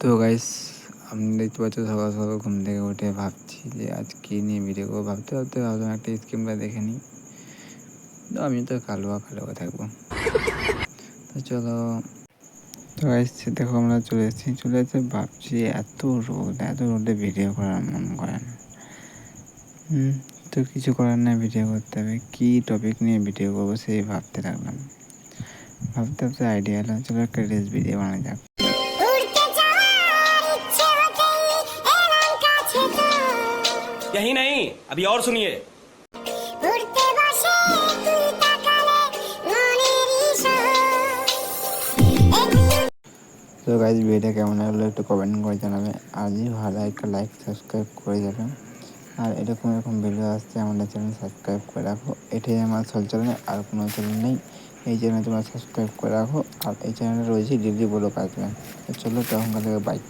তো গাইস, আমি দেখতে পাচ্ছি সকাল সকাল ঘুম থেকে উঠে ভাবছি যে আজ কী নিয়ে ভিডিও করবো। ভাবতে ভাবতে ভাবলাম একটা স্কিমটা দেখে নিই। তো আমি তো কালো থাকবো। তো চলো। তো গাইস দেখো, আমরা চলে এসেছি ভাবছি এত রোদে ভিডিও করার মন করে না। তো কিছু করার নাই, ভিডিও করতে হবে। কী টপিক নিয়ে ভিডিও করবো সেই ভাবতে লাগলাম। ভাবতে ভাবতে আইডিয়া এলো, চলো একটা রিলস ভিডিও বানানো যাক। यही नहीं, अभी और सुनिए। তো গাইজ, ভিডিওটা কেমন লাগলো একটু কমেন্ট করে জানাবে। আর যদি ভালো লাগে একটা লাইক সাবস্ক্রাইব করে যাবেন। আর এরকম ভিডিও আসছে, আমাদের চ্যানেল সাবস্ক্রাইব করে রাখো। এটাই আমার সব চ্যানেল, আর কোনো চ্যানেল নেই। এই চ্যানেল তোমরা সাবস্ক্রাইব করে রাখো। আর এই চ্যানেলে রয়েছে দিদি বলো কাজ। চলো তখন বাই।